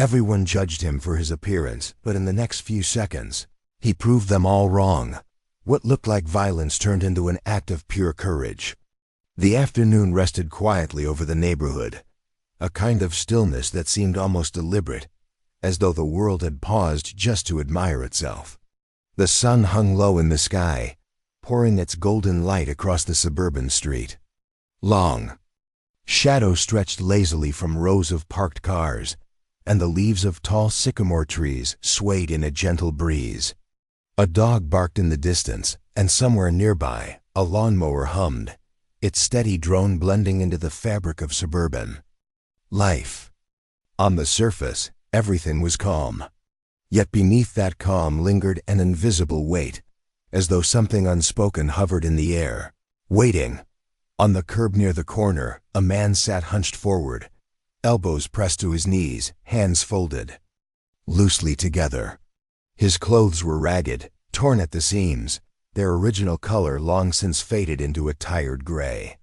Everyone judged him for his appearance, but in the next few seconds, he proved them all wrong. What looked like violence turned into an act of pure courage. The afternoon rested quietly over the neighborhood, a kind of stillness that seemed almost deliberate, as though the world had paused just to admire itself. The sun hung low in the sky, pouring its golden light across the suburban street. Long shadows stretched lazily from rows of parked cars, and the leaves of tall sycamore trees swayed in a gentle breeze. A dog barked in the distance, and somewhere nearby, a lawnmower hummed, its steady drone blending into the fabric of suburban life. On the surface, everything was calm. Yet beneath that calm lingered an invisible weight, as though something unspoken hovered in the air, waiting. On the curb near the corner, a man sat hunched forward, elbows pressed to his knees, hands folded loosely together. His clothes were ragged, torn at the seams, their original color long since faded into a tired gray.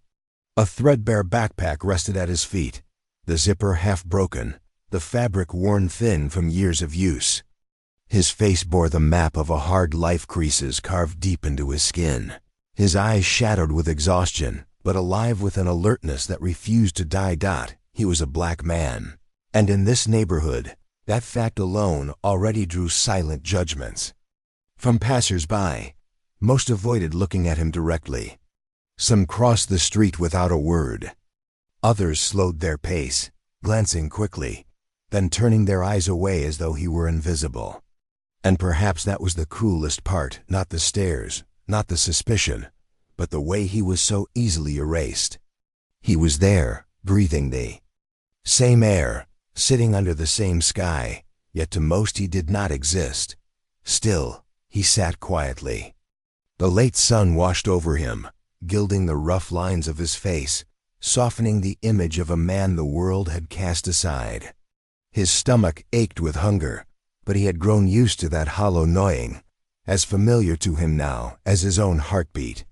A threadbare backpack rested at his feet, the zipper half broken, the fabric worn thin from years of use. His face bore the map of a hard life, creases carved deep into his skin. His eyes shadowed with exhaustion, but alive with an alertness that refused to die. He was a black man. And in this neighborhood, that fact alone already drew silent judgments. From passers-by, most avoided looking at him directly. Some crossed the street without a word. Others slowed their pace, glancing quickly, then turning their eyes away as though he were invisible. And perhaps that was the cruelest part, not the stares, not the suspicion, but the way he was so easily erased. He was there, breathing the same air, sitting under the same sky, yet to most he did not exist. Still, he sat quietly. The late sun washed over him, gilding the rough lines of his face, softening the image of a man the world had cast aside. His stomach ached with hunger, but he had grown used to that hollow gnawing, as familiar to him now as his own heartbeat.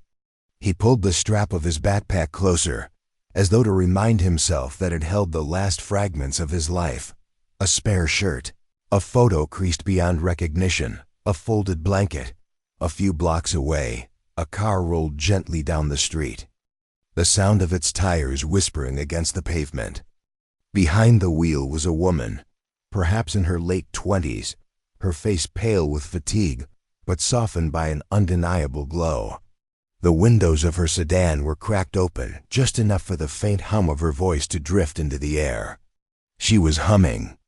He pulled the strap of his backpack closer, as though to remind himself that it held the last fragments of his life. A spare shirt, a photo creased beyond recognition, a folded blanket. A few blocks away, a car rolled gently down the street, the sound of its tires whispering against the pavement. Behind the wheel was a woman, perhaps in her late 20s, her face pale with fatigue, but softened by an undeniable glow. The windows of her sedan were cracked open, just enough for the faint hum of her voice to drift into the air. She was humming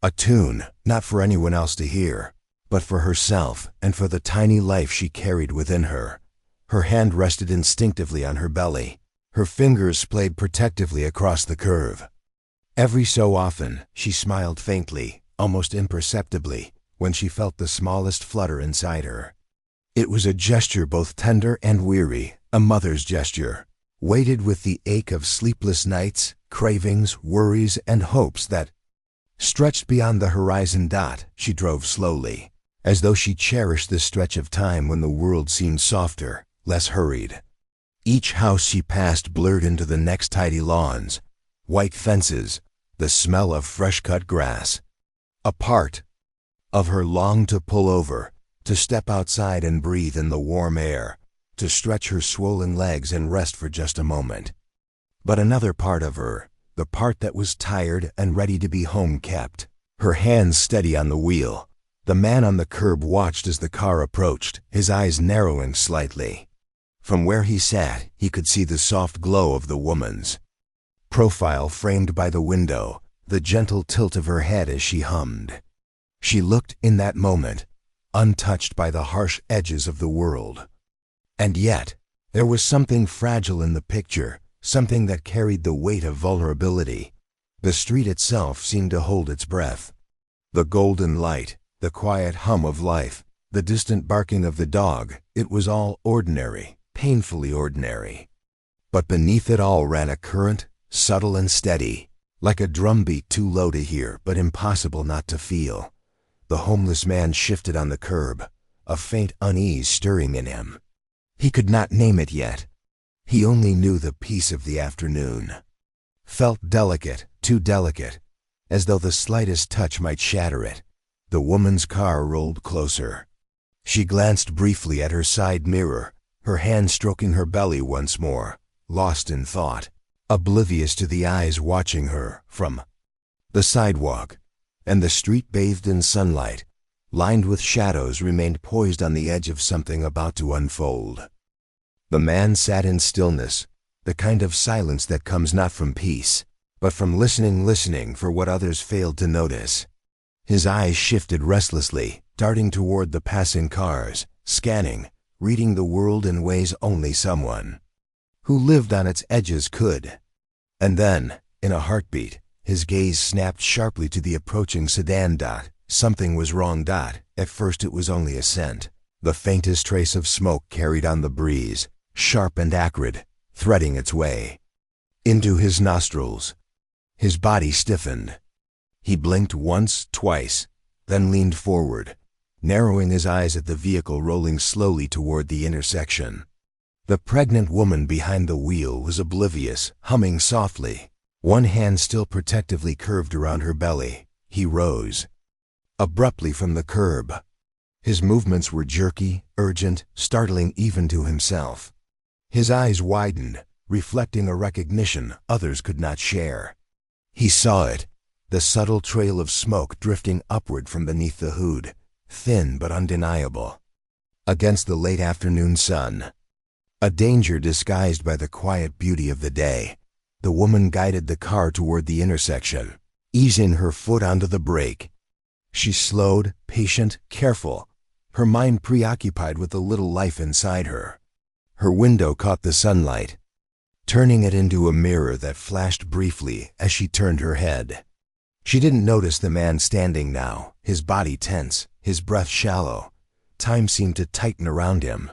a tune, not for anyone else to hear, but for herself and for the tiny life she carried within her. Her hand rested instinctively on her belly. Her fingers played protectively across the curve. Every so often, she smiled faintly, almost imperceptibly, when she felt the smallest flutter inside her. It was a gesture both tender and weary, a mother's gesture, weighted with the ache of sleepless nights, cravings, worries, and hopes that stretched beyond the horizon. She drove slowly, as though she cherished the stretch of time when the world seemed softer, less hurried. Each house she passed blurred into the next tidy lawns, white fences, the smell of fresh-cut grass. A part of her longed to pull over, to step outside and breathe in the warm air, to stretch her swollen legs and rest for just a moment. But another part of her, the part that was tired and ready to be home, kept her hands steady on the wheel. The man on the curb watched as the car approached, his eyes narrowing slightly. From where he sat, he could see the soft glow of the woman's profile framed by the window, the gentle tilt of her head as she hummed. She looked, in that moment, untouched by the harsh edges of the world. And yet, there was something fragile in the picture, something that carried the weight of vulnerability. The street itself seemed to hold its breath. The golden light, the quiet hum of life, the distant barking of the dog, it was all ordinary, painfully ordinary. But beneath it all ran a current, subtle and steady, like a drumbeat too low to hear but impossible not to feel. The homeless man shifted on the curb, a faint unease stirring in him. He could not name it yet. He only knew the peace of the afternoon. Felt delicate, too delicate, as though the slightest touch might shatter it. The woman's car rolled closer. She glanced briefly at her side mirror, her hand stroking her belly once more, lost in thought, oblivious to the eyes watching her from the sidewalk. And the street, bathed in sunlight, lined with shadows, remained poised on the edge of something about to unfold. The man sat in stillness, the kind of silence that comes not from peace, but from listening for what others failed to notice. His eyes shifted restlessly, darting toward the passing cars, scanning, reading the world in ways only someone who lived on its edges could. And then, in a heartbeat, his gaze snapped sharply to the approaching sedan. Something was wrong. At first it was only a scent, the faintest trace of smoke carried on the breeze, sharp and acrid, threading its way into his nostrils. His body stiffened. He blinked once, twice, then leaned forward, narrowing his eyes at the vehicle rolling slowly toward the intersection. The pregnant woman behind the wheel was oblivious, humming softly, one hand still protectively curved around her belly. He rose abruptly from the curb. His movements were jerky, urgent, startling even to himself. His eyes widened, reflecting a recognition others could not share. He saw it, the subtle trail of smoke drifting upward from beneath the hood, thin but undeniable, against the late afternoon sun. A danger disguised by the quiet beauty of the day. The woman guided the car toward the intersection, easing her foot onto the brake. She slowed, patient, careful, her mind preoccupied with the little life inside her. Her window caught the sunlight, turning it into a mirror that flashed briefly as she turned her head. She didn't notice the man standing now, his body tense, his breath shallow. Time seemed to tighten around him.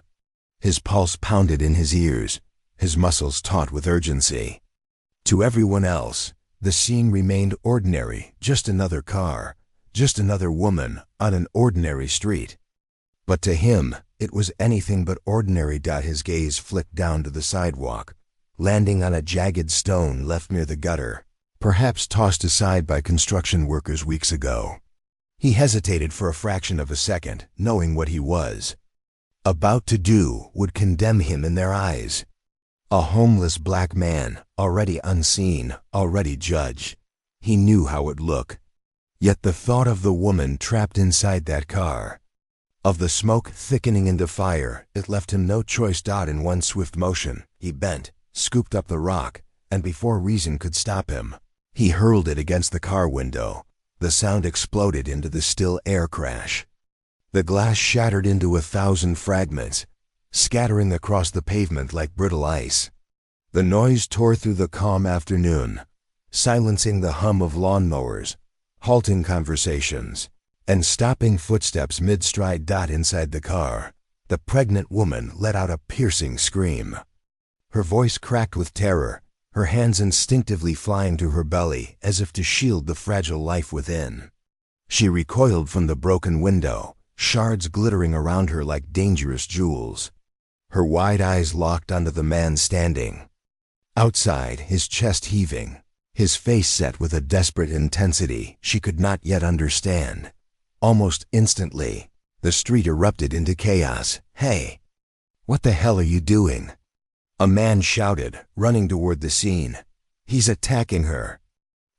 His pulse pounded in his ears, his muscles taut with urgency. To everyone else, the scene remained ordinary, just another car, just another woman on an ordinary street. But to him, it was anything but ordinary. His gaze flicked down to the sidewalk, landing on a jagged stone left near the gutter, perhaps tossed aside by construction workers weeks ago. He hesitated for a fraction of a second, knowing what he was about to do would condemn him in their eyes. A homeless black man, already unseen, already judged. He knew how it would look. Yet the thought of the woman trapped inside that car, of the smoke thickening into fire, it left him no choice. In one swift motion, he bent, scooped up the rock, and before reason could stop him, he hurled it against the car window. The sound exploded into the still air crash. The glass shattered into 1,000 fragments, scattering across the pavement like brittle ice. The noise tore through the calm afternoon, silencing the hum of lawnmowers, halting conversations, and stopping footsteps mid-stride. Inside the car, the pregnant woman let out a piercing scream. Her voice cracked with terror, her hands instinctively flying to her belly as if to shield the fragile life within. She recoiled from the broken window, shards glittering around her like dangerous jewels. Her wide eyes locked onto the man standing outside, his chest heaving, his face set with a desperate intensity she could not yet understand. Almost instantly, the street erupted into chaos. "Hey! What the hell are you doing?" A man shouted, running toward the scene. "He's attacking her!"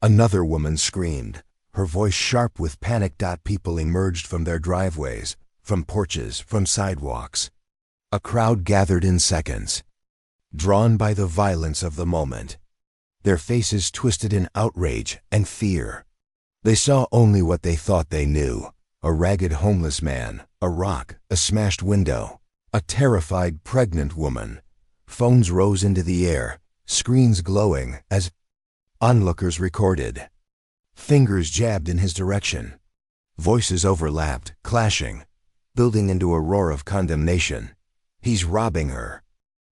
Another woman screamed, her voice sharp with panic. People emerged from their driveways, from porches, from sidewalks. A crowd gathered in seconds, drawn by the violence of the moment, their faces twisted in outrage and fear. They saw only what they thought they knew: a ragged homeless man, a rock, a smashed window, a terrified pregnant woman. Phones rose into the air, screens glowing as onlookers recorded. Fingers jabbed in his direction. Voices overlapped, clashing, building into a roar of condemnation. "He's robbing her.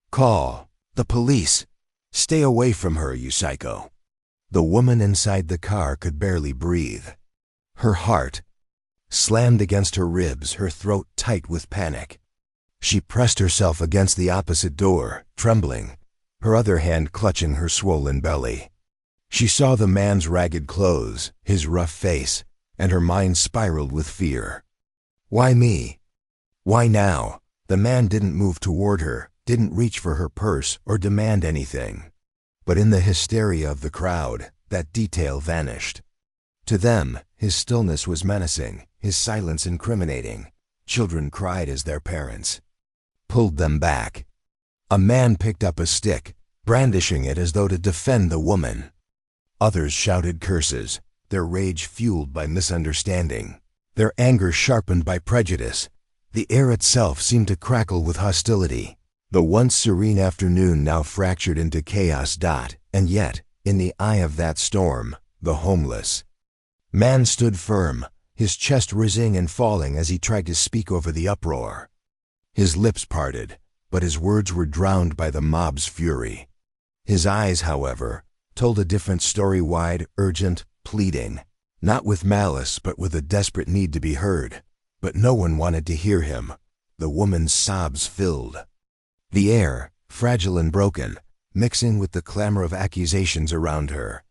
Call the police. Stay away from her, you psycho." The woman inside the car could barely breathe. Her heart slammed against her ribs, her throat tight with panic. She pressed herself against the opposite door, trembling, her other hand clutching her swollen belly. She saw the man's ragged clothes, his rough face, and her mind spiraled with fear. Why me? Why now? The man didn't move toward her, didn't reach for her purse or demand anything. But in the hysteria of the crowd, that detail vanished. To them, his stillness was menacing, his silence incriminating. Children cried as their parents pulled them back. A man picked up a stick, brandishing it as though to defend the woman. Others shouted curses, their rage fueled by misunderstanding, their anger sharpened by prejudice. The air itself seemed to crackle with hostility. The once serene afternoon now fractured into chaos. And yet, in the eye of that storm, the homeless man stood firm, his chest rising and falling as he tried to speak over the uproar. His lips parted, but his words were drowned by the mob's fury. His eyes, however, told a different story, wide, urgent, pleading, not with malice but with a desperate need to be heard. But no one wanted to hear him. The woman's sobs filled the air, fragile and broken, mixing with the clamor of accusations around her.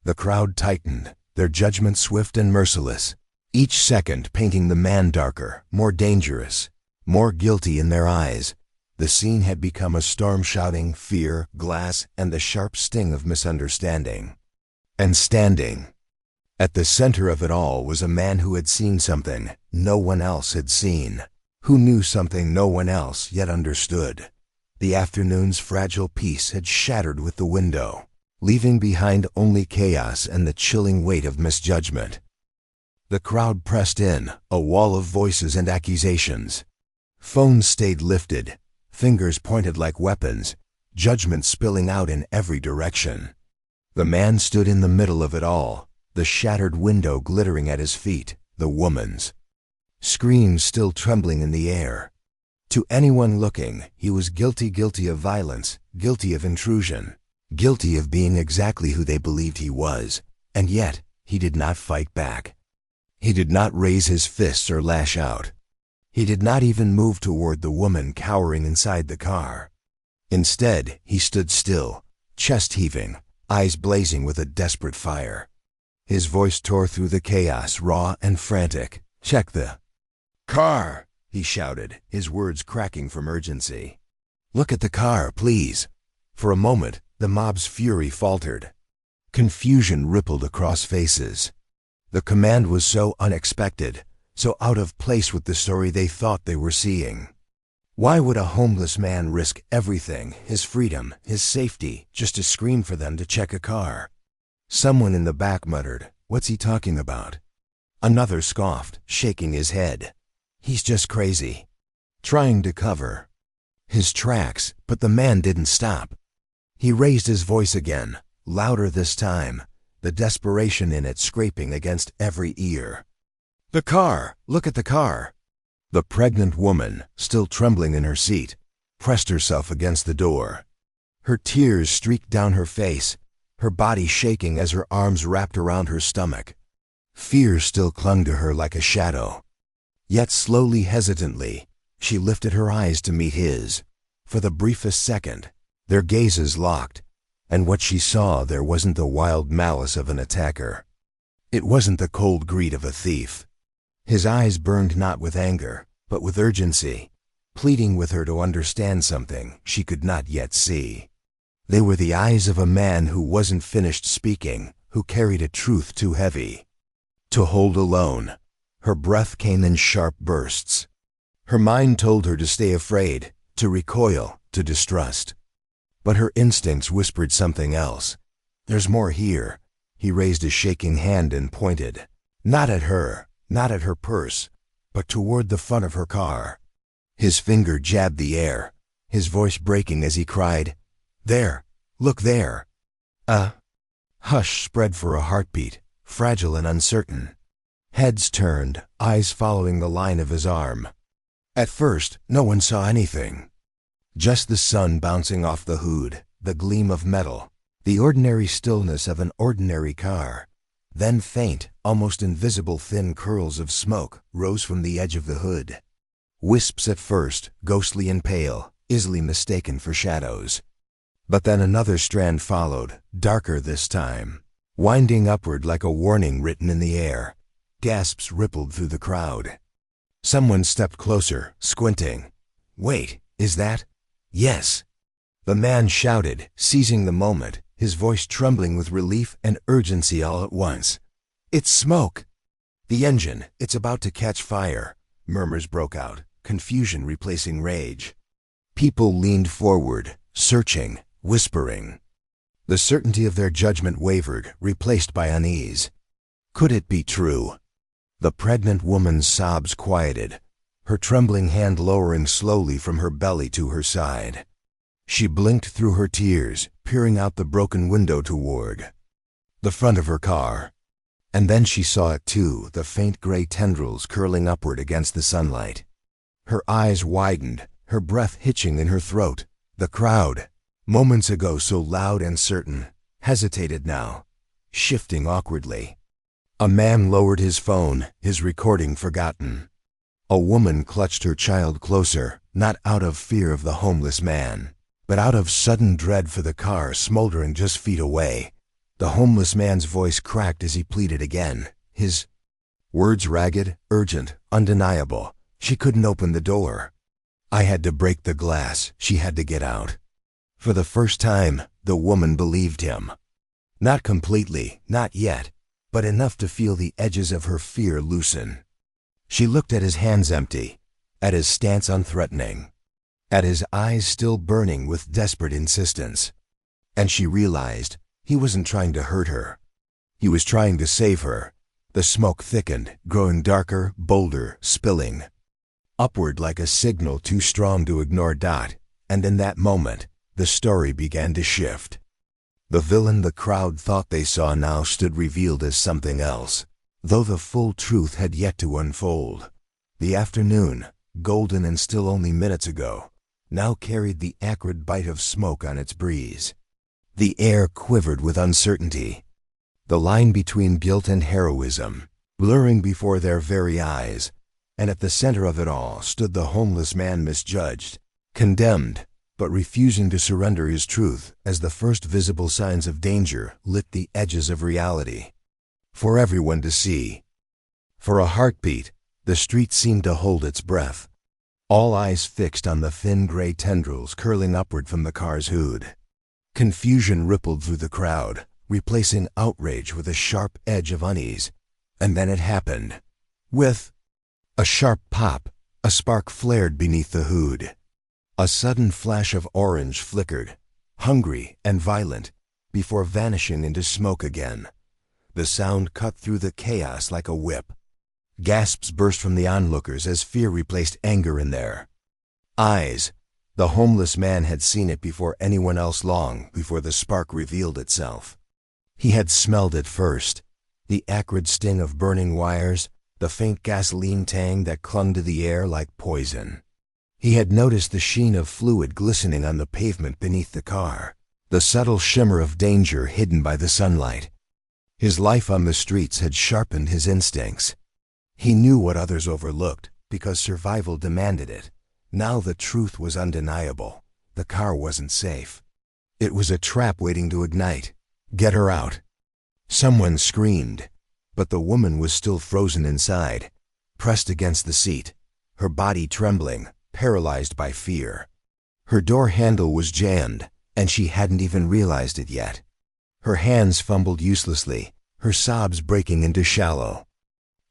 The crowd tightened, their judgment swift and merciless, each second painting the man darker, more dangerous, more guilty in their eyes. The scene had become a storm shouting fear, glass, and the sharp sting of misunderstanding. And standing at the center of it all was a man who had seen something no one else had seen, who knew something no one else yet understood. The afternoon's fragile peace had shattered with the window, leaving behind only chaos and the chilling weight of misjudgment. The crowd pressed in, a wall of voices and accusations. Phones stayed lifted, fingers pointed like weapons, judgment spilling out in every direction. The man stood in the middle of it all, the shattered window glittering at his feet, the woman's screams still trembling in the air. To anyone looking, he was guilty of violence, guilty of intrusion, guilty of being exactly who they believed he was, and yet he did not fight back. He did not raise his fists or lash out. He did not even move toward the woman cowering inside the car. Instead, he stood still, chest heaving, eyes blazing with a desperate fire. His voice tore through the chaos, raw and frantic. "Check the car," he shouted, his words cracking from urgency. "Look at the car, please." For a moment, the mob's fury faltered. Confusion rippled across faces. The command was so unexpected, so out of place with the story they thought they were seeing. Why would a homeless man risk everything, his freedom, his safety, just to scream for them to check a car? Someone in the back muttered, "What's he talking about?" Another scoffed, shaking his head. "He's just crazy." Trying to cover his tracks, but the man didn't stop. He raised his voice again, louder this time, the desperation in it scraping against every ear. "The car! Look at the car!" The pregnant woman, still trembling in her seat, pressed herself against the door. Her tears streaked down her face, her body shaking as her arms wrapped around her stomach. Fear still clung to her like a shadow. Yet slowly, hesitantly, she lifted her eyes to meet his. For the briefest second, their gazes locked, and what she saw there wasn't the wild malice of an attacker. It wasn't the cold greed of a thief. His eyes burned not with anger, but with urgency, pleading with her to understand something she could not yet see. They were the eyes of a man who wasn't finished speaking, who carried a truth too heavy to hold alone. Her breath came in sharp bursts. Her mind told her to stay afraid, to recoil, to distrust. But her instincts whispered something else. "There's more here." He raised a shaking hand and pointed, not at her, not at her purse, but toward the front of her car. His finger jabbed the air, his voice breaking as he cried, "There! Look there!" A hush spread for a heartbeat, fragile and uncertain. Heads turned, eyes following the line of his arm. At first, no one saw anything. Just the sun bouncing off the hood, the gleam of metal, the ordinary stillness of an ordinary car. Then faint, almost invisible thin curls of smoke rose from the edge of the hood. Wisps at first, ghostly and pale, easily mistaken for shadows. But then another strand followed, darker this time, winding upward like a warning written in the air. Gasps rippled through the crowd. Someone stepped closer, squinting. "Wait, is that?" "Yes." The man shouted, seizing the moment, his voice trembling with relief and urgency all at once. "It's smoke!" "The engine, it's about to catch fire," murmurs broke out, confusion replacing rage. People leaned forward, searching, whispering. The certainty of their judgment wavered, replaced by unease. Could it be true? The pregnant woman's sobs quieted, her trembling hand lowering slowly from her belly to her side. She blinked through her tears, peering out the broken window toward the front of her car. And then she saw it too, the faint gray tendrils curling upward against the sunlight. Her eyes widened, her breath hitching in her throat. The crowd, moments ago so loud and certain, hesitated now, shifting awkwardly. A man lowered his phone, his recording forgotten. A woman clutched her child closer, not out of fear of the homeless man, but out of sudden dread for the car smoldering just feet away. The homeless man's voice cracked as he pleaded again, his words ragged, urgent, undeniable. She couldn't open the door. "I had to break the glass. She had to get out." For the first time, the woman believed him. Not completely, not yet, but enough to feel the edges of her fear loosen. She looked at his hands empty, at his stance unthreatening, at his eyes still burning with desperate insistence. And she realized he wasn't trying to hurt her. He was trying to save her. The smoke thickened, growing darker, bolder, spilling upward like a signal too strong to ignore. And in that moment, the story began to shift. The villain the crowd thought they saw now stood revealed as something else, though the full truth had yet to unfold. The afternoon, golden and still only minutes ago, now carried the acrid bite of smoke on its breeze. The air quivered with uncertainty. The line between guilt and heroism, blurring before their very eyes, and at the center of it all stood the homeless man misjudged, condemned, but refusing to surrender his truth as the first visible signs of danger lit the edges of reality. For everyone to see. For a heartbeat, the street seemed to hold its breath, all eyes fixed on the thin gray tendrils curling upward from the car's hood. Confusion rippled through the crowd, replacing outrage with a sharp edge of unease. And then it happened. With a sharp pop, a spark flared beneath the hood. A sudden flash of orange flickered, hungry and violent, before vanishing into smoke again. The sound cut through the chaos like a whip. Gasps burst from the onlookers as fear replaced anger in their eyes. The homeless man had seen it before anyone else, long before the spark revealed itself. He had smelled it first, the acrid sting of burning wires, the faint gasoline tang that clung to the air like poison. He had noticed the sheen of fluid glistening on the pavement beneath the car, the subtle shimmer of danger hidden by the sunlight. His life on the streets had sharpened his instincts. He knew what others overlooked because survival demanded it. Now the truth was undeniable. The car wasn't safe. It was a trap waiting to ignite. Get her out. Someone screamed, but the woman was still frozen inside, pressed against the seat, her body trembling, paralyzed by fear. Her door handle was jammed, and she hadn't even realized it yet. Her hands fumbled uselessly, her sobs breaking into shallow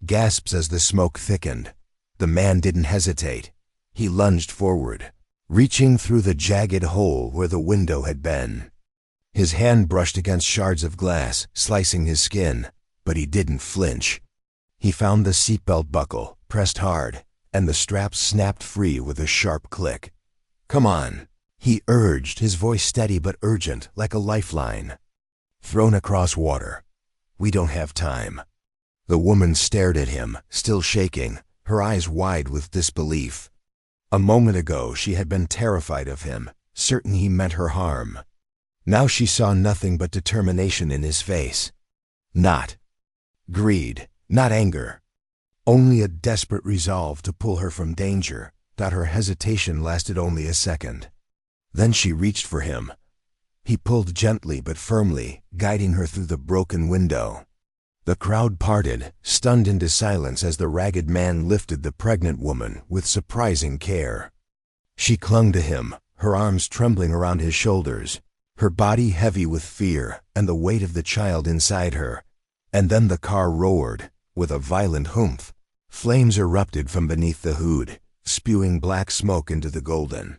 gasps as the smoke thickened. The man didn't hesitate. He lunged forward, reaching through the jagged hole where the window had been. His hand brushed against shards of glass, slicing his skin, but he didn't flinch. He found the seatbelt buckle, pressed hard, and the straps snapped free with a sharp click. "Come on," he urged, his voice steady but urgent, like a lifeline. "Thrown across water. We don't have time." The woman stared at him, still shaking, her eyes wide with disbelief. A moment ago she had been terrified of him, certain he meant her harm. Now she saw nothing but determination in his face. Not greed, not anger. Only a desperate resolve to pull her from danger. That her hesitation lasted only a second. Then she reached for him, He pulled gently but firmly, guiding her through the broken window. The crowd parted, stunned into silence as the ragged man lifted the pregnant woman with surprising care. She clung to him, her arms trembling around his shoulders, her body heavy with fear and the weight of the child inside her. And then the car roared, with a violent humph. Flames erupted from beneath the hood, spewing black smoke into the golden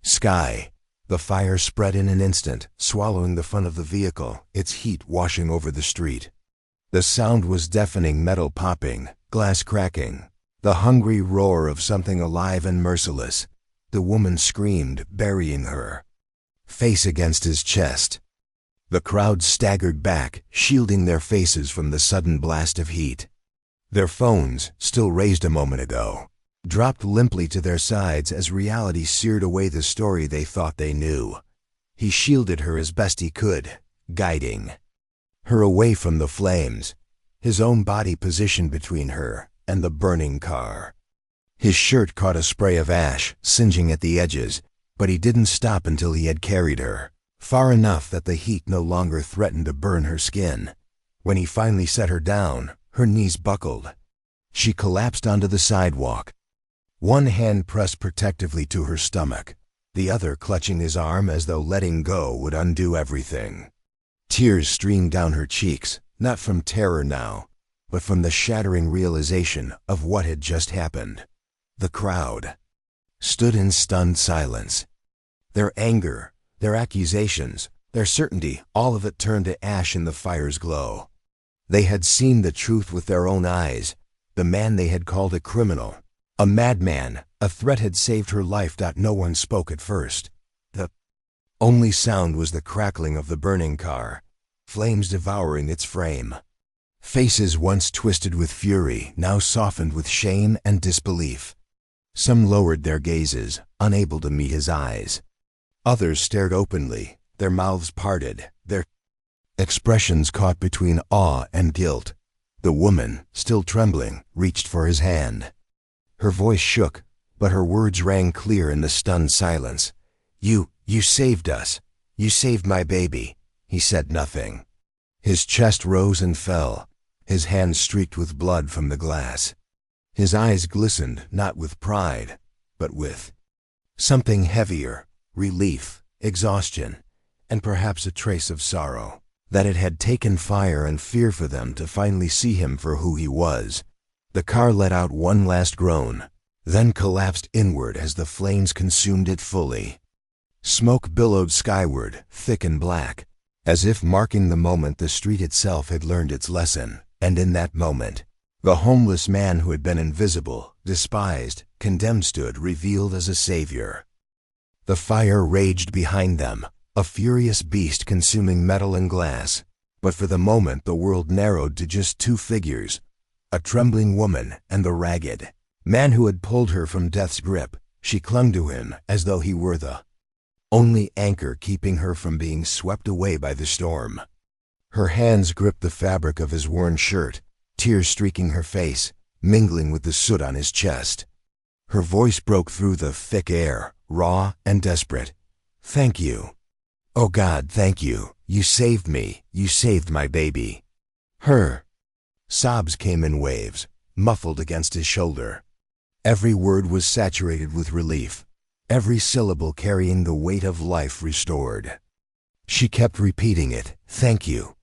sky. The fire spread in an instant, swallowing the front of the vehicle, its heat washing over the street. The sound was deafening, metal popping, glass cracking, the hungry roar of something alive and merciless. The woman screamed, burying her face against his chest. The crowd staggered back, shielding their faces from the sudden blast of heat. Their phones, still raised a moment ago, dropped limply to their sides as reality seared away the story they thought they knew. He shielded her as best he could, guiding her away from the flames, his own body positioned between her and the burning car. His shirt caught a spray of ash, singeing at the edges, but he didn't stop until he had carried her far enough that the heat no longer threatened to burn her skin. When he finally set her down, her knees buckled. She collapsed onto the sidewalk, one hand pressed protectively to her stomach, the other clutching his arm as though letting go would undo everything. Tears streamed down her cheeks, not from terror now, but from the shattering realization of what had just happened. The crowd stood in stunned silence. Their anger, their accusations, their certainty, all of it turned to ash in the fire's glow. They had seen the truth with their own eyes. The man they had called a criminal, a madman, a threat had saved her life. No one spoke at first. The only sound was the crackling of the burning car, flames devouring its frame. Faces once twisted with fury, now softened with shame and disbelief. Some lowered their gazes, unable to meet his eyes. Others stared openly, their mouths parted, their expressions caught between awe and guilt. The woman, still trembling, reached for his hand. Her voice shook, but her words rang clear in the stunned silence. You saved us. You saved my baby." He said nothing. His chest rose and fell, his hands streaked with blood from the glass. His eyes glistened not with pride, but with something heavier, relief, exhaustion, and perhaps a trace of sorrow. That it had taken fire and fear for them to finally see him for who he was. The car let out one last groan, then collapsed inward as the flames consumed it fully. Smoke billowed skyward, thick and black, as if marking the moment the street itself had learned its lesson. And in that moment, the homeless man who had been invisible, despised, condemned stood revealed as a savior. The fire raged behind them, a furious beast consuming metal and glass. But for the moment the world narrowed to just two figures, a trembling woman and the ragged man who had pulled her from death's grip. She clung to him as though he were the only anchor keeping her from being swept away by the storm. Her hands gripped the fabric of his worn shirt, tears streaking her face, mingling with the soot on his chest. Her voice broke through the thick air, raw and desperate. "Thank you. Oh God, thank you. You saved me. You saved my baby." Her sobs came in waves, muffled against his shoulder. Every word was saturated with relief, every syllable carrying the weight of life restored. She kept repeating it, "Thank you.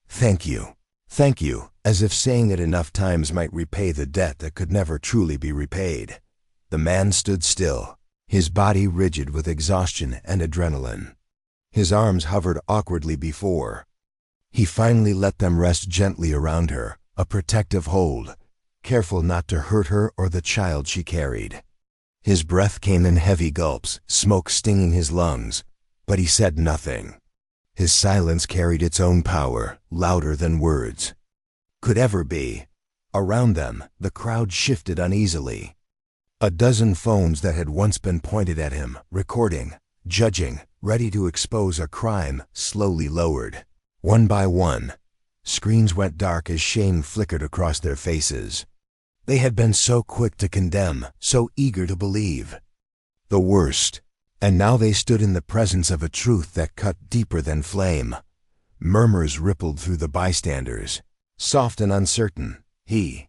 Thank you. Thank you," as if saying it enough times might repay the debt that could never truly be repaid. The man stood still, his body rigid with exhaustion and adrenaline. His arms hovered awkwardly before. He finally let them rest gently around her, a protective hold, careful not to hurt her or the child she carried. His breath came in heavy gulps, smoke stinging his lungs, but he said nothing. His silence carried its own power, louder than words could ever be. Around them, the crowd shifted uneasily. A dozen phones that had once been pointed at him, recording, judging, ready to expose a crime, slowly lowered. One by one, screens went dark as shame flickered across their faces. They had been so quick to condemn, so eager to believe. The worst And now they stood in the presence of a truth that cut deeper than flame. Murmurs rippled through the bystanders, soft and uncertain. He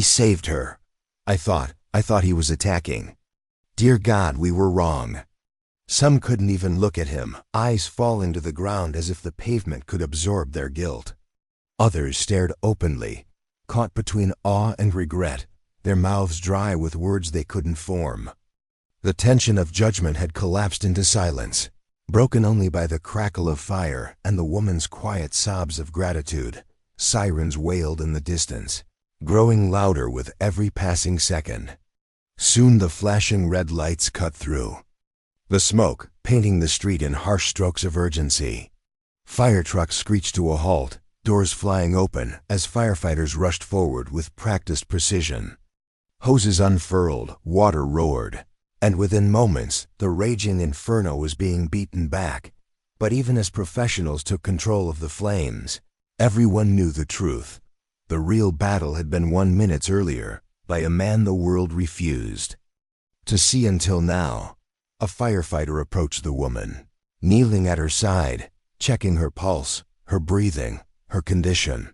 saved her. I thought he was attacking. Dear God, we were wrong. Some couldn't even look at him, eyes falling to the ground as if the pavement could absorb their guilt. Others stared openly, caught between awe and regret, their mouths dry with words they couldn't form. The tension of judgment had collapsed into silence, broken only by the crackle of fire and the woman's quiet sobs of gratitude. Sirens wailed in the distance, growing louder with every passing second. Soon the flashing red lights cut through, the smoke painting the street in harsh strokes of urgency. Fire trucks screeched to a halt, doors flying open as firefighters rushed forward with practiced precision. Hoses unfurled, water roared, and within moments the raging inferno was being beaten back. But even as professionals took control of the flames, everyone knew the truth. The real battle had been won minutes earlier by a man the world refused to see until now. A firefighter approached the woman, kneeling at her side, checking her pulse, her breathing, her condition.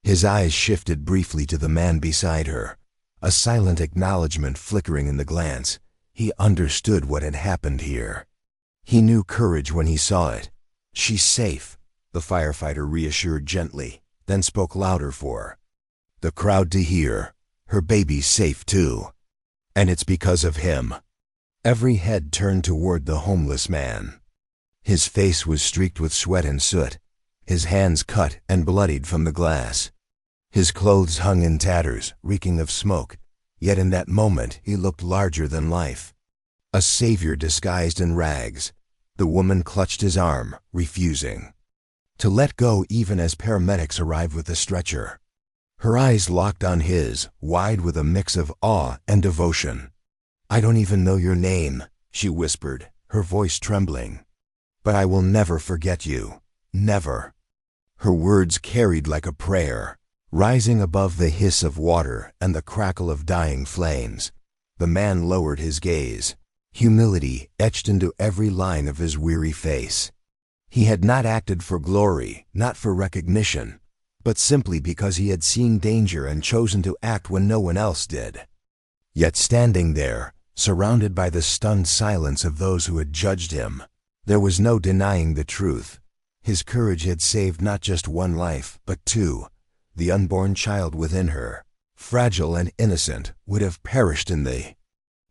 His eyes shifted briefly to the man beside her, a silent acknowledgement flickering in the glance. He understood what had happened here. He knew courage when he saw it. She's safe, the firefighter reassured gently, then spoke louder for the crowd to hear. Her baby's safe too. And it's because of him. Every head turned toward the homeless man. His face was streaked with sweat and soot, his hands cut and bloodied from the glass. His clothes hung in tatters, reeking of smoke, yet in that moment he looked larger than life. A savior disguised in rags. The woman clutched his arm, refusing to let go even as paramedics arrived with the stretcher. Her eyes locked on his, wide with a mix of awe and devotion. I don't even know your name, she whispered, her voice trembling. But I will never forget you. Never. Her words carried like a prayer, rising above the hiss of water and the crackle of dying flames. The man lowered his gaze, humility etched into every line of his weary face. He had not acted for glory, not for recognition, but simply because he had seen danger and chosen to act when no one else did. Yet standing there, surrounded by the stunned silence of those who had judged him, there was no denying the truth. His courage had saved not just one life, but two. The unborn child within her, fragile and innocent, would have perished in the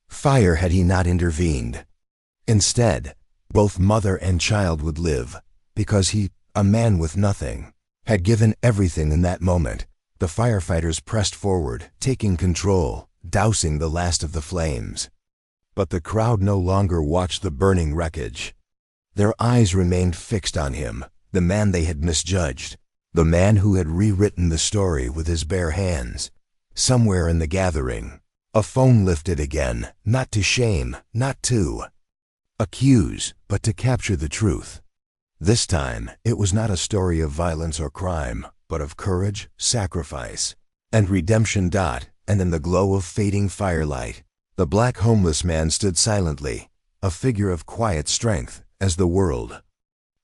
fire had he not intervened. Instead, both mother and child would live, because he, a man with nothing, had given everything in that moment. The firefighters pressed forward, taking control, dousing the last of the flames. But the crowd no longer watched the burning wreckage. Their eyes remained fixed on him, the man they had misjudged, the man who had rewritten the story with his bare hands. Somewhere in the gathering, a phone lifted again, not to shame, not to accuse, but to capture the truth. This time, it was not a story of violence or crime, but of courage, sacrifice, and redemption. And in the glow of fading firelight, the black homeless man stood silently, a figure of quiet strength, as the world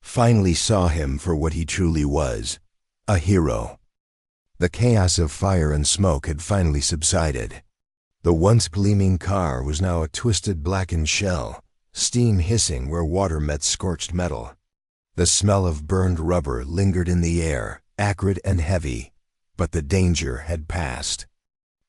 finally saw him for what he truly was, a hero. The chaos of fire and smoke had finally subsided. The once gleaming car was now a twisted blackened shell, steam hissing where water met scorched metal. The smell of burned rubber lingered in the air, acrid and heavy, but the danger had passed.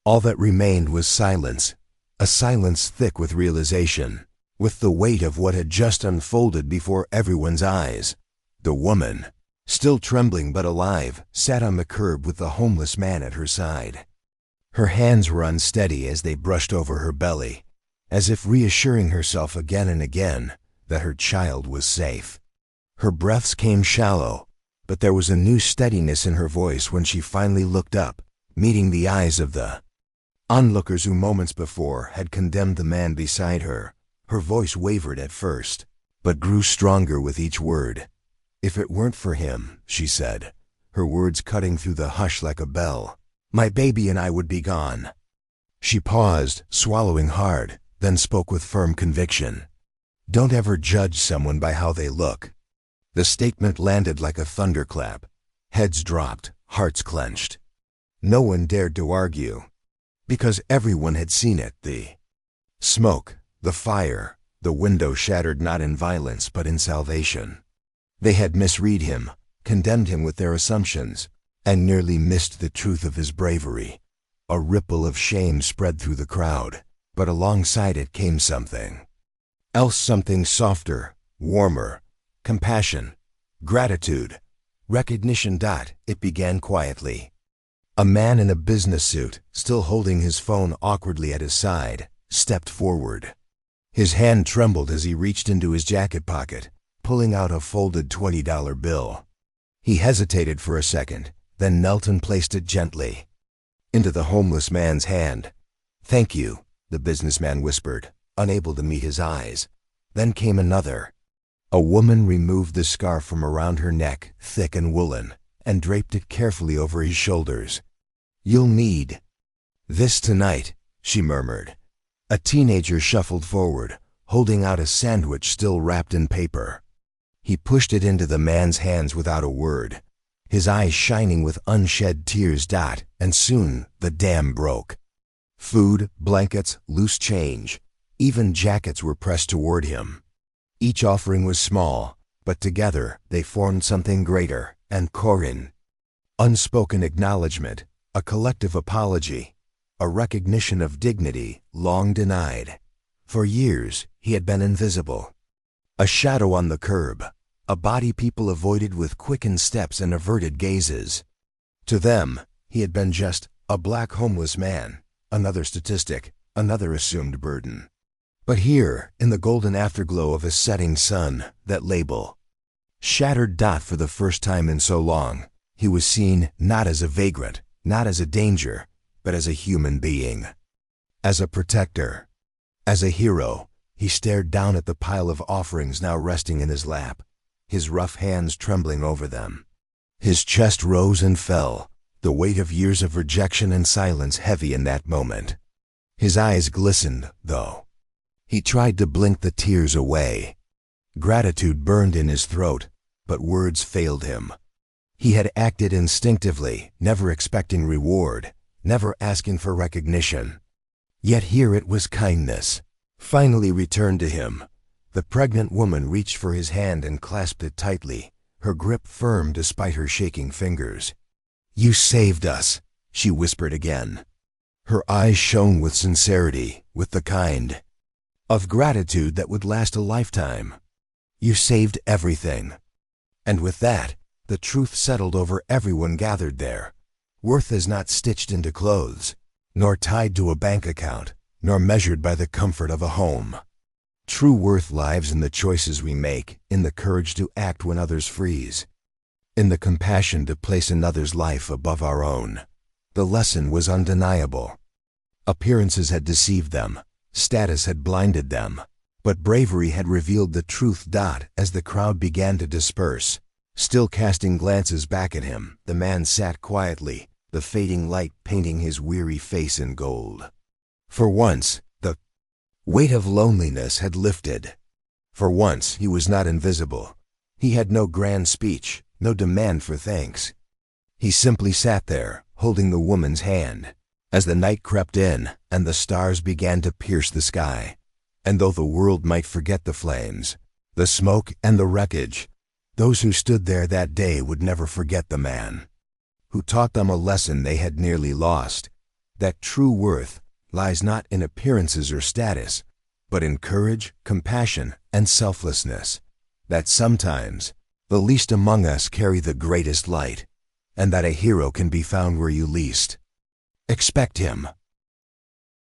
All that remained was silence, a silence thick with realization, with the weight of what had just unfolded before everyone's eyes. The woman, still trembling but alive, sat on the curb with the homeless man at her side. Her hands were unsteady as they brushed over her belly, as if reassuring herself again and again that her child was safe. Her breaths came shallow, but there was a new steadiness in her voice when she finally looked up, meeting the eyes of the onlookers who moments before had condemned the man beside her. Her voice wavered at first, but grew stronger with each word. If it weren't for him, she said, her words cutting through the hush like a bell, my baby and I would be gone. She paused, swallowing hard, then spoke with firm conviction. Don't ever judge someone by how they look. The statement landed like a thunderclap. Heads dropped, hearts clenched. No one dared to argue, because everyone had seen it. The smoke, the fire, the window shattered not in violence but in salvation. They had misread him, condemned him with their assumptions, and nearly missed the truth of his bravery. A ripple of shame spread through the crowd, but alongside it came something else, something softer, warmer, compassion, gratitude, recognition. It began quietly. A man in a business suit, still holding his phone awkwardly at his side, stepped forward. His hand trembled as he reached into his jacket pocket, pulling out a folded $20 bill. He hesitated for a second, then knelt and placed it gently into the homeless man's hand. "Thank you," the businessman whispered, unable to meet his eyes. Then came another. A woman removed the scarf from around her neck, thick and woolen, and draped it carefully over his shoulders. "You'll need this tonight," she murmured. A teenager shuffled forward, holding out a sandwich still wrapped in paper. He pushed it into the man's hands without a word, his eyes shining with unshed tears. And soon the dam broke. Food, blankets, loose change, even jackets were pressed toward him. Each offering was small, but together they formed something greater, and Corin. Unspoken acknowledgement, a collective apology, a recognition of dignity long denied. For years he had been invisible. A shadow on the curb, a body people avoided with quickened steps and averted gazes. To them, he had been just a black homeless man, another statistic, another assumed burden. But here, in the golden afterglow of a setting sun, that label shattered. For the first time in so long, he was seen not as a vagrant, not as a danger, but as a human being. As a protector, as a hero. He stared down at the pile of offerings now resting in his lap, his rough hands trembling over them. His chest rose and fell, the weight of years of rejection and silence heavy in that moment. His eyes glistened, though. He tried to blink the tears away. Gratitude burned in his throat, but words failed him. He had acted instinctively, never expecting reward, never asking for recognition. Yet here it was kindness finally returned to him. The pregnant woman reached for his hand and clasped it tightly, her grip firm despite her shaking fingers. "You saved us," she whispered again. Her eyes shone with sincerity, with the kind of gratitude that would last a lifetime. "You saved everything." And with that, the truth settled over everyone gathered there. Worth is not stitched into clothes, nor tied to a bank account, nor measured by the comfort of a home. True worth lies in the choices we make, in the courage to act when others freeze, in the compassion to place another's life above our own. The lesson was undeniable. Appearances had deceived them, status had blinded them, but bravery had revealed the truth. As the crowd began to disperse, still casting glances back at him, the man sat quietly, the fading light painting his weary face in gold. For once, the weight of loneliness had lifted. For once, he was not invisible. He had no grand speech, no demand for thanks. He simply sat there, holding the woman's hand, as the night crept in and the stars began to pierce the sky. And though the world might forget the flames, the smoke and the wreckage, those who stood there that day would never forget the man who taught them a lesson they had nearly lost, that true worth lies not in appearances or status, but in courage, compassion, and selflessness, that sometimes the least among us carry the greatest light, and that a hero can be found where you least expect him.